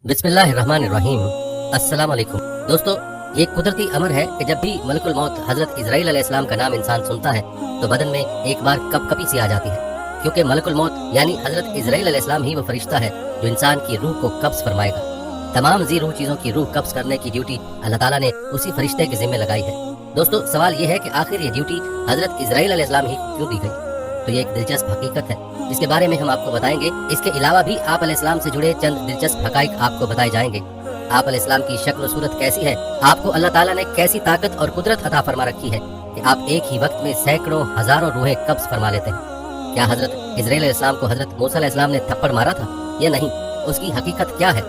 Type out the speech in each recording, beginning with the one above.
बिस्मिल्लाहिर्रहमानिर्रहीम। अस्सलाम वालेकुम। दोस्तों, ये कुदरती अमर है कि जब भी मलकुल मौत हजरत इजराइल अलैहिस्सलाम का नाम इंसान सुनता है तो बदन में एक बार कपकपी सी आ जाती है, क्योंकि मलकुल मौत यानी हजरत इजराइल अलैहिस्सलाम ही वो फरिश्ता है जो इंसान की रूह को कब्ज फरमाएगा। तमाम जी रूह चीज़ों की रूह कब्ज करने की ड्यूटी अल्लाह ताला ने उसी फरिश्ते के जिम्मे लगाई है। दोस्तों, सवाल ये है कि आखिर ये ड्यूटी हजरत इजराइल अलैहिस्सलाम ही क्यों दी गई? तो ये एक दिलचस्प हकीकत है जिसके बारे में हम आपको बताएंगे। इसके अलावा भी आप अलैहिस्सलाम से जुड़े चंद दिलचस्प हकाइक आपको बताए जाएंगे। आप अलैहिस्सलाम की शक्ल सूरत कैसी है, आपको अल्लाह ताला ने कैसी ताकत और कुदरत अता फरमा रखी है कि आप एक ही वक्त में सैकड़ों हजारों रूहें कब्ज फरमा लेते हैं। क्या हजरत इजराइल अलैहिस्सलाम को हजरत मूसा अलैहिस्सलाम ने थप्पड़ मारा था या नहीं? उसकी हकीकत क्या है?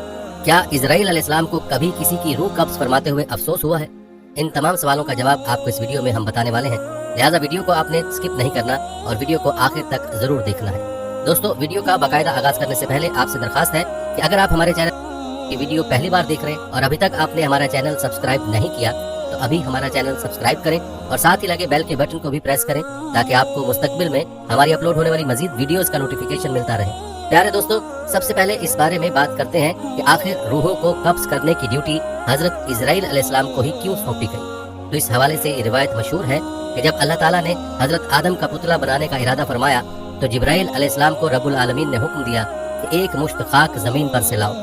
क्या इजराइल अलैहिस्सलाम को कभी किसी की रूह कब्ज फरमाते हुए अफसोस हुआ है? इन तमाम सवालों का जवाब आपको इस वीडियो में हम बताने वाले हैं, लिहाजा वीडियो को आपने स्किप नहीं करना और वीडियो को आखिर तक जरूर देखना है। दोस्तों, वीडियो का बाकायदा आगाज करने से पहले आपसे दरखास्त है कि अगर आप हमारे चैनल की वीडियो पहली बार देख रहे हैं और अभी तक आपने हमारा चैनल सब्सक्राइब नहीं किया तो अभी हमारा चैनल सब्सक्राइब करें और साथ ही लगे बेल के बटन को भी प्रेस करें ताकि आपको मुस्तकबिल में हमारी अपलोड होने वाली मजीद वीडियोस का नोटिफिकेशन मिलता रहे। प्यारे दोस्तों, सबसे पहले इस बारे में बात करते हैं कि आखिर रूहों को कब्ज करने की ड्यूटी हजरत इजराइल अलैहिस्सलाम को ही क्यों सौंपी गई। तो इस हवाले से ये रिवायत मशहूर है कि जब अल्लाह ताला ने हजरत आदम का पुतला बनाने का इरादा फरमाया तो जिब्राइल अलैहिस्सलाम को रब्बुल आलमीन ने हुक्म दिया कि एक मुश्त खाक जमीन पर से लाओ।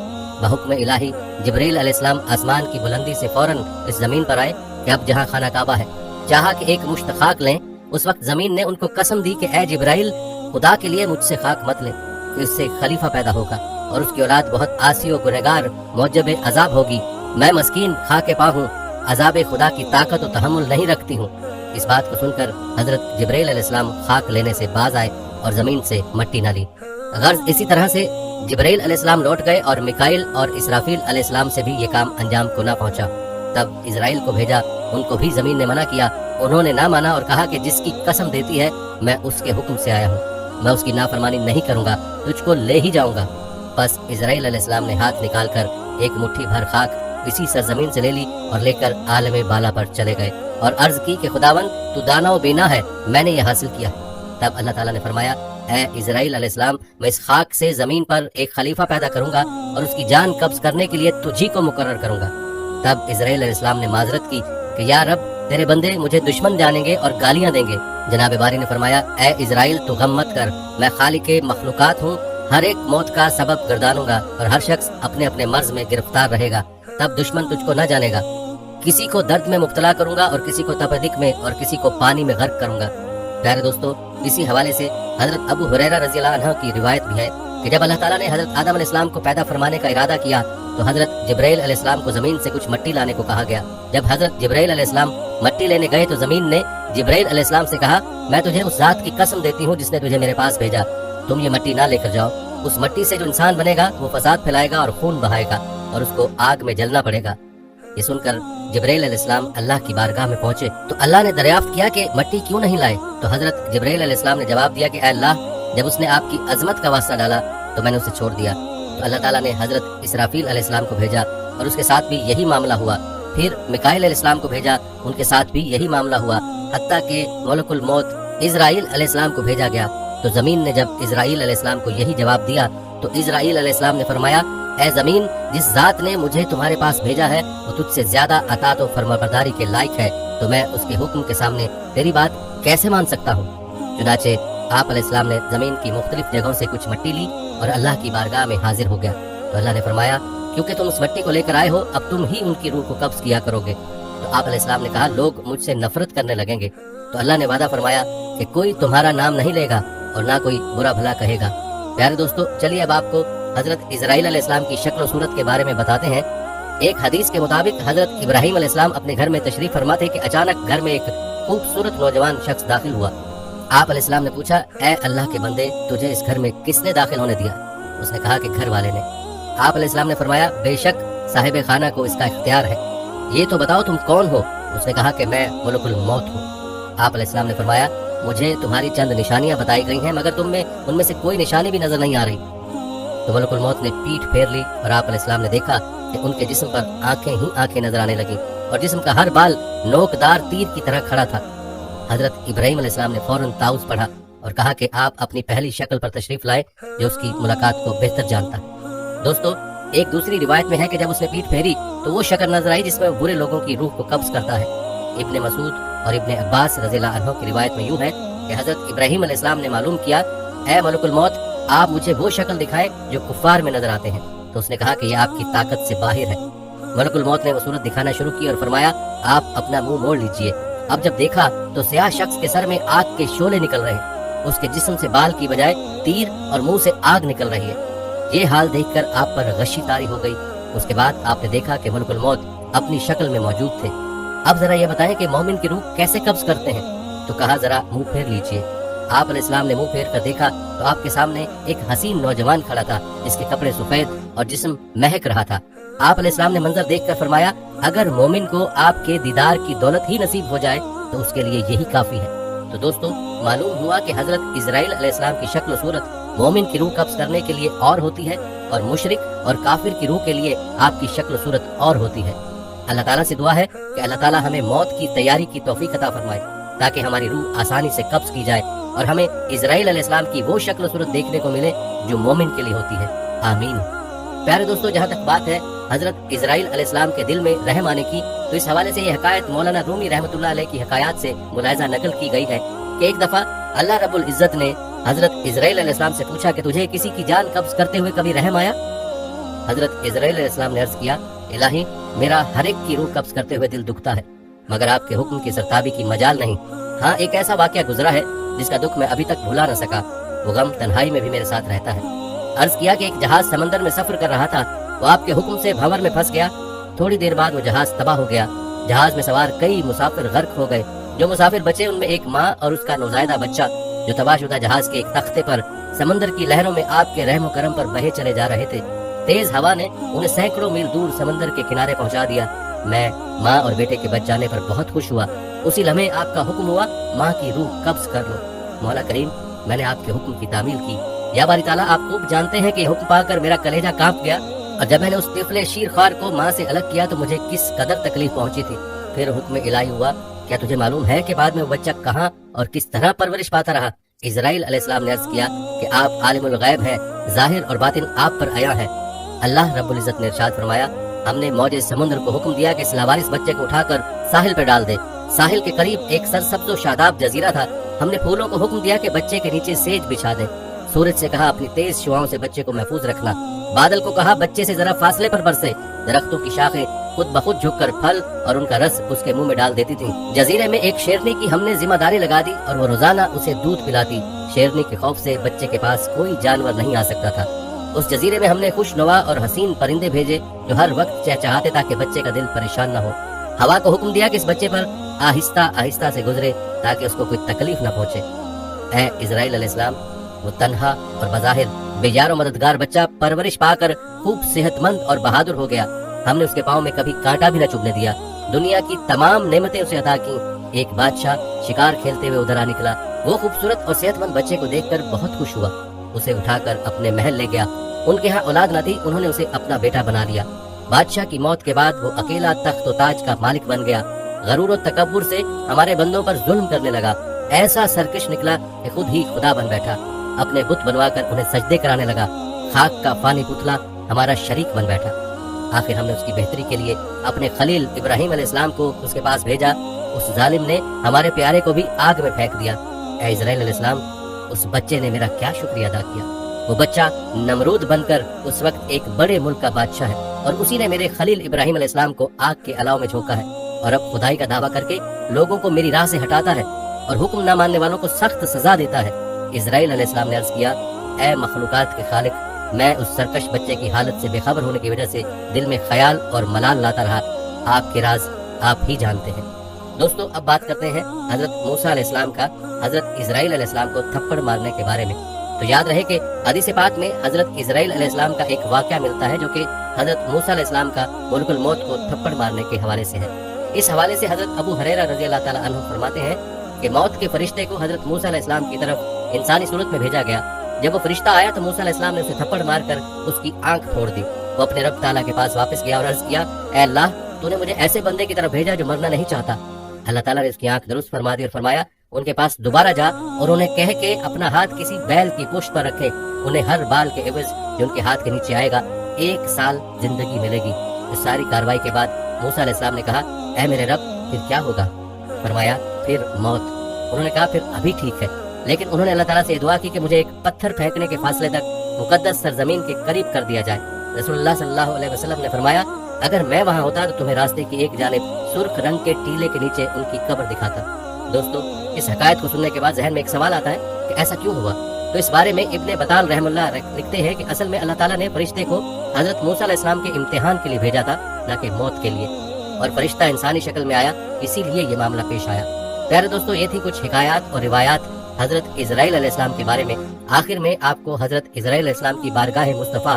बहुक्म इलाही जिब्राइल अलैहिस्सलाम आसमान की बुलंदी से फौरन इस जमीन पर आए कि अब जहाँ खाना काबा है, चाहा कि एक मुश्त खाक लें। उस वक्त जमीन ने उनको कसम दी कि ए जिब्राइल, खुदा के लिए मुझसे खाक मत ले, कि उससे खलीफा पैदा होगा और उसकी औलाद बहुत आसी और गुनहगार मौजब अजाब होगी। मैं मस्कीन खाके पा हूँ, अजाब खुदा की ताकत और तहम्मुल नहीं रखती हूँ। इस बात को सुनकर हजरत जिब्राइल अलैहिस्सलाम खाक लेने से बाज आए और जमीन से मट्टी न ली। गर्ज इसी तरह से जिब्राइल अलैहिस्सलाम लौट गए और मिकाइल और इसराफील अलैहिस्सलाम से भी ये काम अंजाम को ना पहुंचा। तब इजराइल को भेजा, उनको भी जमीन ने मना किया। उन्होंने ना माना और कहा कि जिसकी कसम देती है मैं उसके हुक्म से आया हूँ, मैं उसकी नाफरमानी नहीं करूंगा, तुझको ले ही जाऊंगा। बस इजराइल अलैहिस्सलाम ने हाथ निकाल कर एक मुट्ठी भर खाक इसी सरजमीन से ले ली और लेकर आलम बाला पर चले गए और अर्ज की कि खुदावन, तू दाना और बीना है, मैंने ये हासिल किया है। तब अल्लाह ताला ने फरमाया, ऐ इजराइल अलैहिस्सलाम, मैं इस खाक से जमीन पर एक खलीफा पैदा करूंगा और उसकी जान कब्ज करने के लिए तुझी को मुकर्रर करूंगा। तब इजराइल अलैहिस्सलाम ने माजरत की कि या रब, तेरे बंदे मुझे दुश्मन जानेंगे और गालियां देंगे। जनाब बारी ने फरमाया, ऐ इजराइल, तू गम मत कर, मैं खालिक मखलूकात हूँ, हर एक मौत का सबब गर्दानूंगा और हर शख्स अपने अपने मर्ज में गिरफ्तार रहेगा। तब दुश्मन तुझको न जानेगा। किसी को दर्द में मुब्तला करूंगा और किसी को तपदिक में और किसी को पानी में गर्क करूंगा। प्यारे दोस्तों, इसी हवाले से हजरत अबू हुरैरा रज़ियल्लाहु अन्हु की रिवायत भी है कि जब अल्लाह ताला ने हजरत आदम अलैहिस्सलाम को पैदा फरमाने का इरादा किया तो हजरत जिब्राइल अलैहिस्सलाम को जमीन से कुछ मट्टी लाने को कहा गया। जब हजरत जिब्राइल अलैहिस्सलाम मट्टी लेने गए तो जमीन ने जिब्राइल अलैहिस्सलाम से कहा, मैं तुझे उस जात की कसम देती हूँ जिसने तुझे मेरे पास भेजा, तुम ये मट्टी ना लेकर जाओ। उस मट्टी से जो इंसान बनेगा वो फसाद फैलाएगा और खून बहाएगा और उसको आग में जलना पड़ेगा। ये सुनकर जिब्राइल अलैहिस्सलाम अल्लाह की बारगाह में पहुंचे तो अल्लाह ने दरियाफ्त किया कि मट्टी क्यों नहीं लाए। तो हजरत जिब्राइल अलैहिस्सलाम ने जवाब दिया कि ऐ अल्लाह, जब उसने आपकी अजमत का वास्ता डाला तो मैंने उसे छोड़ दिया। तो अल्लाह ताला ने हजरत इसराफील अलैहिस्सलाम को भेजा और उसके साथ भी यही मामला हुआ। फिर मिकाइल अलैहिस्सलाम को भेजा, उनके साथ भी यही मामला हुआ, हत्ता के मलकुल मौत इजराइल अलैहिस्सलाम को भेजा गया। तो जमीन ने जब इजराइल अलैहिस्सलाम को यही जवाब दिया तो इजराइल अलैहिस्सलाम ने फरमाया, ऐ जमीन, जिस जात ने मुझे तुम्हारे पास भेजा है वो तुझसे ज्यादा अतात और फरमाबरदारी के लायक है, तो मैं उसके हुक्म के सामने तेरी बात कैसे मान सकता हूँ। चुनाचे आप अलैहिस्सलाम ने जमीन की मुख्तलिफ जगहों से कुछ मट्टी ली और अल्लाह की बारगाह में हाजिर हो गया। तो अल्लाह ने फरमाया, क्योंकि तुम उस मट्टी को लेकर आए हो, अब तुम ही उनकी रूह को कब्ज किया करोगे। तो आप अलैहिस्सलाम ने कहा, लोग मुझसे नफरत करने लगेंगे। तो अल्लाह ने वादा फरमाया कि कोई तुम्हारा नाम नहीं लेगा और ना कोई बुरा भला कहेगा। प्यारे दोस्तों, चलिए अब आपको हजरत इजराइल अलैहिस्सलाम की शक्ल सूरत के बारे में बताते हैं। एक हदीस के मुताबिक हजरत इब्राहिम अलैहिस्सलाम अपने घर में तशरीफ फरमा थे कि अचानक घर में एक खूबसूरत नौजवान शख्स दाखिल हुआ। आप अलैहिस्सलाम ने पूछा, ऐ अल्लाह के बंदे, तुझे इस घर में किसने दाखिल होने दिया? उसने कहा कि घर वाले ने। आप अलैहिस्सलाम ने फरमाया, बेशक साहिब खाना को इसका इख्तियार है, ये तो बताओ तुम कौन हो? उसने कहा कि मैं मलकुल मौत हूँ। आप अलैहिस्सलाम ने फरमाया, मुझे तुम्हारी चंद निशानियां बताई गई हैं मगर तुम में उनमें से कोई निशानी भी नजर नहीं आ रही। तो मलकुल मौत ने पीठ फेर ली और आप अलैहिस्सलाम ने देखा कि उनके जिस्म पर आंखें ही आंखें नजर आने लगी और जिस्म का हर बाल नोकदार तीर की तरह खड़ा था। हजरत इब्राहिम अलैहिस्सलाम ने फौरन ताउज़ पढ़ा और कहा कि आप अपनी पहली शक्ल पर तशरीफ लाए जो उसकी मुलाकात को बेहतर जानता है। दोस्तों, एक दूसरी रिवायत में है कि जब उसने पीठ फेरी तो वो शक्ल नजर आई जिसमें वो बुरे लोगों की रूह को कब्ज करता है। इब्ने मसूद और इब्ने अब्बास रज़ियल्लाहु अन्हु की रिवायत में यूं है कि हजरत इब्राहीम अलैहिस्सलाम ने मालूम किया, ऐ मलकुल मौत, आप मुझे वो शक्ल दिखाएं जो कुफ्फार में नजर आते हैं। तो उसने कहा कि यह आपकी ताकत से बाहर है। मलकुल मौत ने वो सूरत दिखाना शुरू की और फरमाया, आप अपना मुंह मोड़ लीजिए। अब जब देखा तो स्याह शख्स के सर में आग के शोले निकल रहे, उसके जिस्म से बाल की बजाय तीर और मुंह से आग निकल रही है। ये हाल देखकर आप पर गशी तारी हो गई। उसके बाद आपने देखा कि मलकुल मौत अपनी शक्ल में मौजूद थे। अब जरा ये बताएं कि मोमिन की रूह कैसे कब्ज करते हैं। तो कहा, जरा मुंह फेर लीजिए। आप अलैहिस्सलाम ने मुंह फेर कर देखा तो आपके सामने एक हसीन नौजवान खड़ा था जिसके कपड़े सफेद और जिस्म महक रहा था। आप अलैहिस्सलाम ने मंजर देखकर फरमाया, अगर मोमिन को आपके दीदार की दौलत ही नसीब हो जाए तो उसके लिए यही काफी है। तो दोस्तों, मालूम हुआ कि हजरत इजराइल अलैहिस्सलाम की शक्ल सूरत मोमिन की रूह कब्ज करने के लिए और होती है और मुशरिक और काफिर की रूह के लिए आपकी शक्ल सूरत और होती है। अल्लाह ताला से दुआ है कि अल्लाह ताला हमें मौत की तैयारी की तौफीक अता फरमाए ताकि हमारी रूह आसानी से कब्ज की जाए और हमें इजराइल अलैहिस्सलाम की वो शक्ल सूरत देखने को मिले जो मोमिन के लिए होती है। आमीन। प्यारे दोस्तों, जहाँ तक बात है हजरत इजराइल अलैहिस्सलाम के दिल में रहम आने की, तो इस हवाले से ये हकायत मौलाना रूमी रहमतुल्लाह अलैह की हकायात से मुलाहिजा नकल की गई है कि एक दफा अल्लाह रब्बुल इज्जत ने हजरत इजराइल अलैहिस्सलाम से पूछा कि तुझे किसी की जान कब्ज करते हुए कभी रहम आया? हजरत इजराइल अलैहिस्सलाम ने अर्ज किया, इलाही, मेरा हर एक की रूह कब्ज करते हुए दिल दुखता है मगर आपके हुक्म की सरताबी की मजाल नहीं। हाँ, एक ऐसा वाकया गुजरा है जिसका दुख मैं अभी तक भुला न सका। वो गम तन्हाई में भी मेरे साथ रहता है। अर्ज किया कि एक जहाज समंदर में सफर कर रहा था, वो आपके हुक्म से भंवर में फंस गया। थोड़ी देर बाद वो जहाज तबाह हो गया। जहाज में सवार कई मुसाफिर गर्क हो गए। जो मुसाफिर बचे उनमें एक माँ और उसका नौज़ायदा बच्चा जो तबाहशुदा जहाज के एक तख्ते पर समंदर की लहरों में आपके रहम और करम पर बहे चले जा रहे थे। तेज हवा ने उन्हें सैकड़ों मील दूर समंदर के किनारे पहुंचा दिया। मैं माँ और बेटे के बच जाने पर बहुत खुश हुआ। उसी लम्हे आपका हुक्म हुआ, माँ की रूह कब्ज कर लो। मौला करीम, मैंने आपके हुक्म की तामील की। या बारी ताला, आप खूब जानते हैं कि हुक्म पाकर मेरा कलेजा कांप गया और जब मैंने उस तिफले शीर ख्वार को माँ से अलग किया तो मुझे किस कदर तकलीफ पहुंची थी। फिर हुक्म इलाही हुआ, क्या तुझे मालूम है कि बाद में वो बच्चा कहाँ और किस तरह परवरिश पाता रहा? इजराइल अलैहिस्सलाम ने अर्ज किया कि आप आलिमुल गैब हैं, जाहिर और बातिन आप पर आया है। अल्लाह रब्बुल इज्जत ने इरशाद फरमाया, हमने मौजे समुद्र को हुक्म दिया कि इस लावारिस बच्चे को उठाकर साहिल पर डाल दे। साहिल के करीब एक सरसब्ज़ शादाब जजीरा था। हमने फूलों को हुक्म दिया कि बच्चे के नीचे सेज बिछा दे। सूरज से कहा, अपनी तेज शुआओं से बच्चे को महफूज रखना। बादल को कहा, बच्चे से जरा फासले पर बरसे। दरख्तों की शाखें खुद बखुद झुककर फल और उनका रस उसके मुंह में डाल देती थी। जजीरे में एक शेरनी की हमने जिम्मेदारी लगा दी और वो रोजाना उसे दूध पिलाती। शेरनी के खौफ से बच्चे के पास कोई जानवर नहीं आ सकता था। उस जजीरे में हमने खुशनुमा और हसीन परिंदे भेजे जो हर वक्त चहचहाते ताकि बच्चे का दिल परेशान न हो। हवा को हुक्म दिया कि इस बच्चे पर आहिस्ता आहिस्ता से गुजरे ताकि उसको कोई तकलीफ न पहुंचे। ऐ इजराइल अलैहिस्सलाम, वो तन्हा और बज़ाहिर बेयार और मददगार बच्चा परवरिश पाकर खूब सेहतमंद और बहादुर हो गया। हमने उसके पाँव में कभी कांटा भी न चुभने दिया। दुनिया की तमाम नेमतें उसे अता की। एक बादशाह शिकार खेलते हुए उधर आ निकला। वो खूबसूरत और सेहतमंद बच्चे को देखकर बहुत खुश हुआ। उसे उठाकर अपने महल ले गया। उनके यहाँ औलाद न थी, उन्होंने उसे अपना बेटा बना लिया। बादशाह की मौत के बाद वो अकेला तख्त और ताज का मालिक बन गया। गरूर और तकब्बुर से हमारे बंदों पर जुल्म करने लगा। ऐसा सरकश निकला कि खुद ही खुदा बन बैठा। अपने बुत बनवाकर उन्हें सजदे कराने लगा। खाक का फानी पुतला हमारा शरीक बन बैठा। आखिर हमने उसकी बेहतरी के लिए अपने खलील इब्राहीम अलैहिस्सलाम को उसके पास भेजा। उस जालिम ने हमारे प्यारे को भी आग में फेंक दिया। ऐ इजराइल अलैहिस्सलाम, उस बच्चे ने मेरा क्या शुक्रिया अदा किया। वो बच्चा नमरूद बनकर उस वक्त एक बड़े मुल्क का बादशाह है और उसी ने मेरे खलील इब्राहीम अलैहिस्सलाम को आग के अलाव में झोंका है और अब खुदाई का दावा करके लोगों को मेरी राह से हटाता है और हुक्म न मानने वालों को सख्त सजा देता है। इजराइल अलैहिस्सलाम ने अर्ज किया, ऐ मखलूकात के खालिक, मैं उस सरकश बच्चे की हालत से बेखबर होने की वजह से दिल में ख्याल और मलाल लाता रहा। आपके राज आप ही जानते हैं। दोस्तों, अब बात करते हैं हजरत मूसा अलैहिस्सलाम का हजरत इजराइल अलैहिस्सलाम को थप्पड़ मारने के बारे में। तो याद रहे कि हदीस पाक में हजरत इजराइल अलैहिस्सलाम का एक वाकया मिलता है जो कि हजरत मूसा अलैहिस्सलाम का मुल्कुल मौत को थप्पड़ मारने के हवाले से है। इस हवाले से हजरत अबू हुरैरा रज़ियल्लाहु ताला अन्हु फरमाते हैं कि मौत के फरिश्ते को हजरत मूसा अलैहिस्सलाम की तरफ इंसानी सूरत में भेजा गया। जब वो फरिश्ता आया तो मूसा अलैहिस्सलाम ने उसे थप्पड़ मारकर उसकी आंख फोड़ दी। वो अपने रब ताला के पास वापस गया और अर्ज किया, ऐ अल्लाह, तूने मुझे ऐसे बंदे की तरफ भेजा जो मरना नहीं चाहता। अल्लाह ताला ने उसकी आंख दुरुस्त फरमा दी और फरमाया, उनके पास दोबारा जा और उन्हें कह के अपना हाथ किसी बैल की पुश्त पर रखे। उन्हें हर बाल के एवज जो उनके हाथ के नीचे आएगा 1 साल जिंदगी मिलेगी। इस सारी कार्रवाई के बाद मूसा अलैहिस्सलाम ने कहा, ऐ मेरे रब, फिर क्या होगा? फरमाया, फिर मौत। उन्होंने कहा, फिर अभी ठीक है। लेकिन उन्होंने अल्लाह ताला से दुआ की कि मुझे एक पत्थर फेंकने के फासले तक मुकद्दस सरजमीन के करीब कर दिया जाए। रसूलुल्लाह सल्लल्लाहु अलैहि वसल्लम ने फरमाया, अगर मैं वहाँ होता तो तुम्हें रास्ते की एक जानिब सुर्ख रंग के टीले के नीचे उनकी कब्र दिखाता। दोस्तों, इस हकायत को सुनने के बाद जहन में एक सवाल आता है कि ऐसा क्यों हुआ? तो इस बारे में इब्ने बताल रहमतुल्लाह लिखते हैं कि असल में अल्लाह ताला ने फरिश्ते को हजरत मूसा अलैहिस्सलाम के इम्तिहान के लिए भेजा था, न कि मौत के लिए। और फरिश्ता इंसानी शक्ल में आया, इसीलिए ये मामला पेश आया। प्यारे दोस्तों, ये थी कुछ हिकायात और रिवायात हजरत इजराइल अलैहिस्सलाम के बारे में। आखिर में आपको हजरत इजराइल अलैहिस्सलाम की बारगाह मुस्तफ़ा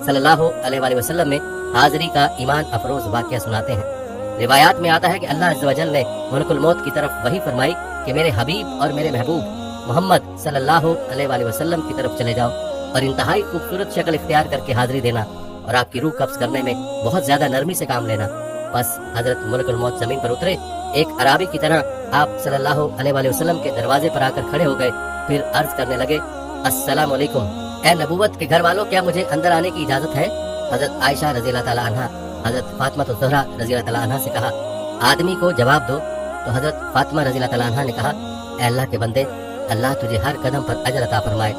सल्लल्लाहु अलैहि वसल्लम में हाजिरी का ईमान अफरोज वाक़या सुनाते हैं। रिवायात में आता है कि अल्लाह अज़्ज़ व जल ने मलकुल मौत की तरफ वही फरमाई कि मेरे हबीब और मेरे महबूब मोहम्मद सल्लल्लाहु अलैहि वसल्लम की तरफ चले जाओ और इंतहाई खूबसूरत शक्ल इख्तियार करके हाजिरी देना और आपकी रूह कब्ज करने में बहुत ज्यादा नरमी से काम लेना। बस हजरत मलकुल मौत जमीन पर उतरे, एक अराबी की तरह आप सल्लल्लाहु अलैहि वसल्लम के दरवाजे पर आकर खड़े हो गए। फिर अर्ज करने लगे, अस्सलाम वालेकुम, ए नबूवत के घर वालों, क्या मुझे अंदर आने की इजाजत है? हजरत आयशा रज़ी अल्लाह तआला अन्हा हजरत फातिमा ज़हरा रज़ी अल्लाह तआला अन्हा से कहा, आदमी को जवाब दो। तो हजरत फातिमा रज़ी अल्लाह तआला अन्हा ने कहा, ए अल्लाह के बंदे, अल्लाह तुझे हर कदम पर अजर अता फरमाए।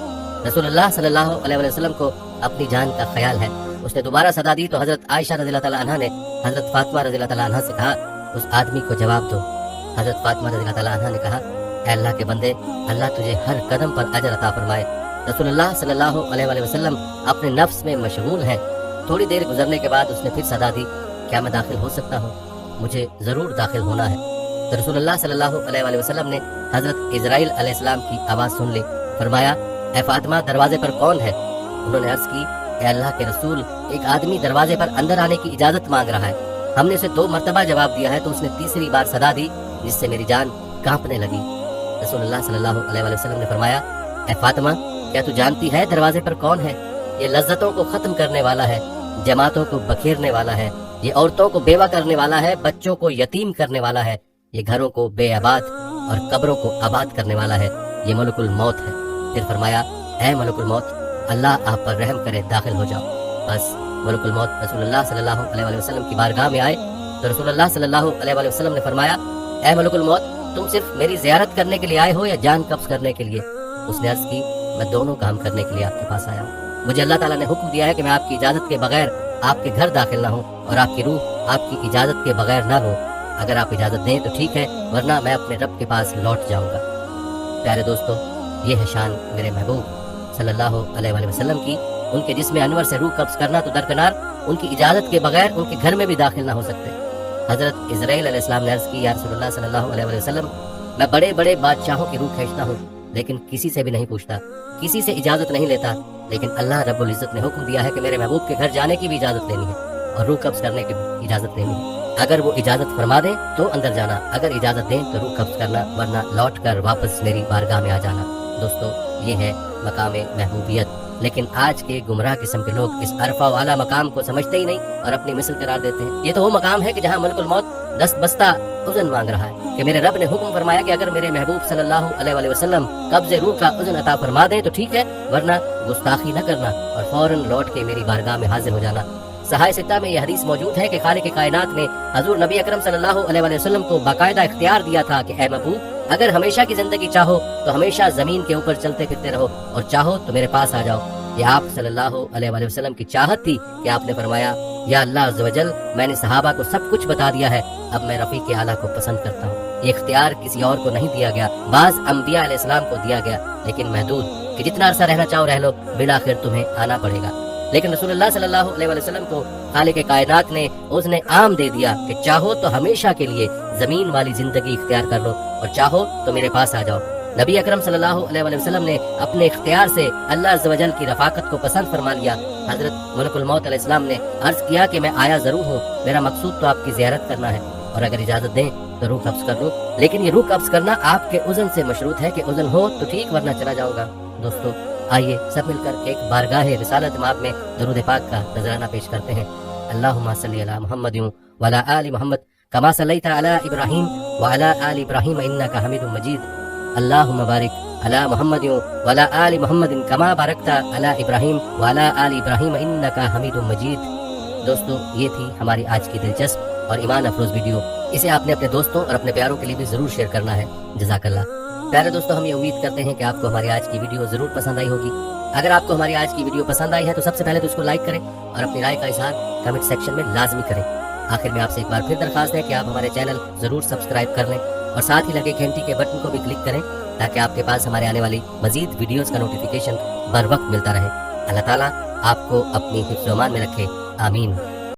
रसूलुल्लाह सल्लल्लाहु अलैहि वसल्लम को अपनी जान का ख्याल है। उसने दोबारा सदा दी तो हजरत आयशा रज़ी अल्लाह तआला अन्हा ने हजरत फातिमा रज़ी अल्लाह तआला अन्हा से कहा, उस आदमी को जवाब दो। हजरत फातिमा रज़ी अल्लाह तआला अन्हा ने कहा, ए अल्लाह के बंदे, अल्लाह तुझे हर कदम पर अजर अता फरमाए। रसूलुल्लाह सल्लल्लाहु अलैहि वसल्लम अपने नफ्स में मशगूल हैं। थोड़ी देर गुजरने के बाद उसने फिर सदा दी, क्या मैं दाखिल हो सकता हूँ? मुझे जरूर दाखिल होना है। तो रसूलुल्लाह सल्लल्लाहु अलैहि वसल्लम ने हजरत इजराइल अलैहिस्सलाम की आवाज सुन ली। फरमाया, ए फातिमा, दरवाजे पर कौन है? उन्होंने अर्ज की, ए अल्लाह के रसूल, एक आदमी दरवाजे पर अंदर आने की इजाजत मांग रहा है। हमने उसे 2 मरतबा जवाब दिया है तो उसने तीसरी बार सदा दी, जिससे मेरी जान कांपने लगी। रसूलुल्लाह सल्लल्लाहु अलैहि वसल्लम ने फरमाया, ए फातिमा, क्या तू जानती है दरवाजे पर कौन है? ये लज्जतों को खत्म करने वाला है, जमातों को बखेरने वाला है, ये औरतों को बेवा करने वाला है, बच्चों को यतीम करने वाला है, ये घरों को बेआबाद और कब्रों को आबाद करने वाला है, ये मलकुल मौत है। फिर फरमाया, ऐ मलकुल मौत, अल्लाह आप पर रहम करे, दाखिल हो जाओ। बस मलकुल मौत रसूलुल्लाह सल्लल्लाहु अलैहि वसल्लम की बारगाह में आए तो रसूलुल्लाह सल्लल्लाहु अलैहि वसल्लम ने फरमाया, ऐ मलकुल मौत, तुम सिर्फ मेरी ज़ियारत करने के लिए आए हो या जान कब्ज करने के लिए? उसने अर्ज की, मैं दोनों काम करने के लिए आपके पास आया हूँ। मुझे अल्लाह ताला ने हुक्म दिया है कि मैं आपकी इजाजत के बगैर आपके घर दाखिल ना हूँ और आपकी रूह आपकी इजाजत के बगैर ना लो। अगर आप इजाजत दें तो ठीक है, वरना मैं अपने रब के पास लौट जाऊंगा। प्यारे दोस्तों, ये है शान मेरे महबूब सल्लल्लाहु अलैहि वसल्लम की। उनके जिस्म अनवर से रूह कब्ज करना तो दरकिनार, उनकी इजाजत के बगैर उनके घर में भी दाखिल ना हो सकते। हजरत इजराइल अलैहिस्सलाम ने अर्ज की, या रसूलुल्लाह सल्लल्लाहु अलैहि वसल्लम, मैं बड़े बड़े बादशाहों की रूह खींचता हूँ, लेकिन किसी से भी नहीं पूछता, किसी से इजाजत नहीं लेता। लेकिन अल्लाह रब्बुल इज्जत ने हुक्म दिया है कि मेरे महबूब के घर जाने की भी इजाजत लेनी है और रूह कब्ज करने की भी इजाजत लेनी है। अगर वो इजाजत फरमा दे तो अंदर जाना, अगर इजाजत दें तो रूह कब्ज करना, वरना लौट कर वापस मेरी बारगाह में आ जाना। दोस्तों, ये है मकाम महबूबियत। लेकिन आज के गुमराह किस्म के लोग इस अरफा वाला मकाम को समझते ही नहीं और अपनी मिसल करार देते हैं। ये तो वो मकाम है कि जहाँ मलकुल मौत 10 बस्ता उज़न मांग रहा है कि मेरे रब ने हुक्म फरमाया कि अगर मेरे महबूब सल्लल्लाहु अलैहि वसल्लम कब्ज़े रूह का उज़न अता फरमा दें तो ठीक है, वरना गुस्ताखी न करना और फौरन लौट के मेरी बारगाह में हाजिर हो जाना। सहाय सित्ता में यह हदीस मौजूद है कि खालिक कायनात ने हजूर नबी अकरम सल्लल्लाहु अलैहि वसल्लम को बाकायदा इख्तियार दिया था कि ऐ महबूब, अगर हमेशा की जिंदगी चाहो तो हमेशा जमीन के ऊपर चलते फिरते रहो और चाहो तो मेरे पास आ जाओ। ये आप सल्लल्लाहु अलैहि वसल्लम की चाहत थी कि आपने फरमाया, या अल्लाह अज़्ज़ व जल, मैंने सहाबा को सब कुछ बता दिया है, अब मैं रफीक आला को पसंद करता हूँ। ये इख्तियार किसी और को नहीं दिया गया, बाज अंबिया अलैहिस्सलाम को दिया गया, लेकिन महदूद कि जितना अरसा रहना चाहो रह लो, बिलाखिर तुम्हें आना पड़ेगा। लेकिन रसूलुल्लाह सल्लल्लाहु अलैहि वसल्लम को खालिक कायनात ने उसने आम दे दिया कि चाहो तो हमेशा के लिए जमीन वाली जिंदगी इख्तियार कर लो और चाहो तो मेरे पास आ जाओ। नबी अकरम सल्लल्लाहु अलैहि वसल्लम ने अपने इख्तियार से अल्लाह अज़्ज़ व जल की रफ़ाकत को पसंद फरमा लिया। हजरत मलकुल मौत अलैहिस्सलाम ने अर्ज किया कि मैं आया जरूर हूँ, मेरा मकसूद तो आपकी ज़ियारत करना है और अगर इजाजत दें तो रूह कब्ज कर लो। लेकिन ये रूह कब्ज करना आपके उज़न से मशरूत है कि उज़न हो तो ठीक, वरना चला जाऊंगा। दोस्तों, आइए सब मिलकर एक बारगाह रिसालत माब में दरूद पाक का नजराना पेश करते हैं। अल्लाहुम्मा सल्ली अला मुहम्मद व अला आलि मुहम्मद कमा सल्लैता अला इब्राहीम व अला आलि इब्राहीम इन्नका हमीदुम मजीद। अल्लाहुम्मा बारिक अला मुहम्मद व अला आलि मुहम्मद कमा बारकता अला इब्राहिम व अला आलि इब्राहिम इन्नका हमीदुम मजीद। दोस्तों, ये थी हमारी आज की दिलचस्प और ईमान अफरोज वीडियो। इसे आपने अपने दोस्तों और अपने प्यारों के लिए भी जरूर शेयर करना है। जज़ाकल्लाह। प्यारे दोस्तों, हम ये उम्मीद करते हैं कि आपको हमारी आज की वीडियो जरूर पसंद आई होगी। अगर आपको हमारी आज की वीडियो पसंद आई है तो सबसे पहले तो उसको लाइक करें और अपनी राय का इजहार कमेंट सेक्शन में लाजमी करें। आखिर में आपसे एक बार फिर दरखास्त है कि आप हमारे चैनल जरूर सब्सक्राइब कर लें और साथ ही लगे घंटी के बटन को भी क्लिक करें ताकि आपके पास हमारे आने वाली मजीद वीडियोस का नोटिफिकेशन बर वक्त मिलता रहे। अल्लाह ताला आपको अपनी हिफ्ज़-ओ-अमान में रखे। आमीन।